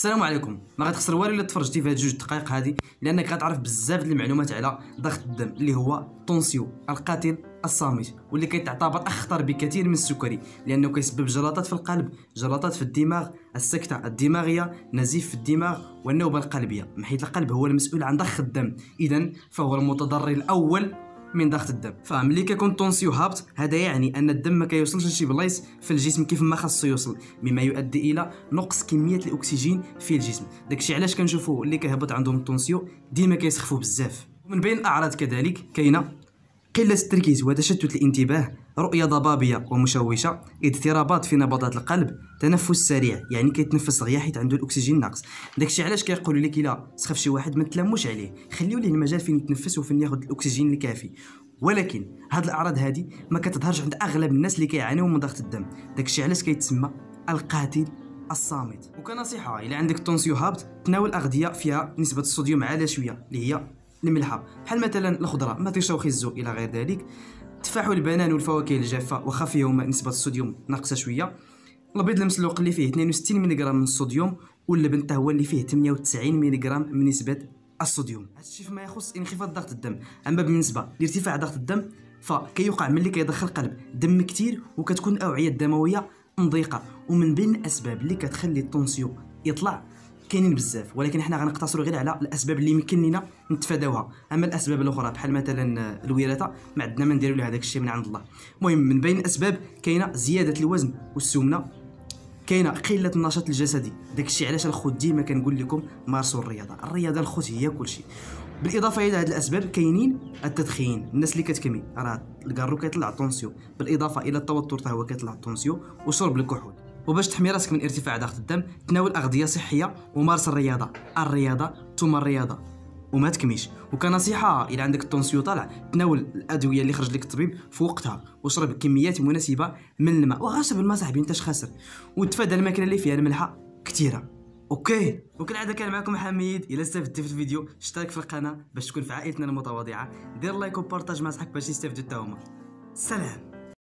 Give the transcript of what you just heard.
السلام عليكم. ما غتخسر والو الا تفرجتي في هاد 2 دقائق هادي، لانك غتعرف بزاف ديال المعلومات على ضغط الدم اللي هو طونسيو القاتل الصامت، واللي كيتعتبر اخطر بكثير من السكري لانه كيسبب جلطات في القلب، جلطات في الدماغ، السكتة الدماغية، نزيف في الدماغ والنوبة القلبية، من حيث القلب هو المسؤول عن ضخ الدم، اذا فهو المتضرر الاول من ضغط الدم. فملي كيكون طونسيو هابط، هذا يعني ان الدم ما كيوصلش لشي بلايص في الجسم كيف ما خاصو يوصل، مما يؤدي الى نقص كميه الاكسجين في الجسم. داكشي علاش كنشوفوا اللي كيهبط عندهم الطونسيو ديما كيسخفوا بزاف. ومن بين الاعراض كذلك كاينه قله التركيز وتشتت الانتباه، رؤيه ضبابيه ومشوشه، اضطرابات في نبضات القلب، تنفس سريع يعني كيتنفس دغيا حيت عنده الاكسجين ناقص. داكشي علاش كيقولوا لك الا سخف شي واحد ما تلموش عليه، خليو ليه المجال فين يتنفس وفين ياخذ الاكسجين الكافي. ولكن هاد الاعراض هادي ما كتظهرش عند اغلب الناس اللي كيعانيو من ضغط الدم، داكشي علاش كيتسمى القاتل الصامت. وكنصيحه الى عندك طونسيو هابط، تناول اغذيه فيها نسبه الصوديوم عاليه شويه اللي هي الملحه، بحال مثلا الخضره مطيشه وخيزو الى غير ذلك، التفاح والبنان والفواكه الجافه واخا فيهم نسبه الصوديوم ناقصه شويه، البيض المسلوق اللي فيه 62 ملغ من الصوديوم، واللبن حتى هو اللي فيه 98 ملغ من نسبه الصوديوم. هادشي فيما يخص انخفاض ضغط الدم. اما بالنسبه لارتفاع ضغط الدم فكيوقع ملي كيدخل القلب دم كتير وكتكون الاوعيه الدمويه مضيقه، ومن بين الاسباب اللي كتخلي الطونسيو يطلع كاينين بزاف، ولكن حنا غنقتصروا غير على الاسباب اللي يمكن لنا نتفاداوها. اما الاسباب الاخرى بحال مثلا الوراثه ما عندنا ما نديروا لها هذاك الشيء من عند الله. المهم من بين الاسباب كاينه زياده الوزن والسمنه، كاينه قله النشاط الجسدي، داكشي علاش الخوت ديما كنقول لكم مارسوا الرياضه الخوت هي كلشي. بالاضافه الى هذه الاسباب كاينين التدخين، الناس اللي كتكمي راه الكارو كيطلع الطونسيو، بالاضافه الى التوتر حتى هو كيطلع الطونسيو، وشرب الكحول. وباش تحمي راسك من ارتفاع ضغط الدم تناول اغذيه صحيه ومارس الرياضه ثم الرياضه وما تكميش. وكنصيحه الى عندك الطونسيو طالع، تناول الادويه اللي خرج لك الطبيب في وقتها، وشرب كميات مناسبه من الماء، وغاشرب الماء صاحبي انت خاسر، وتفادى الماكله اللي فيها الملحه كثيره. اوكي، وكالعاده كان معكم حميد. الى استفدتي في الفيديو اشترك في القناه باش تكون في عائلتنا المتواضعه، دير لايك وبارطاج مع صحابك باش يستافدوا حتى هما. سلام.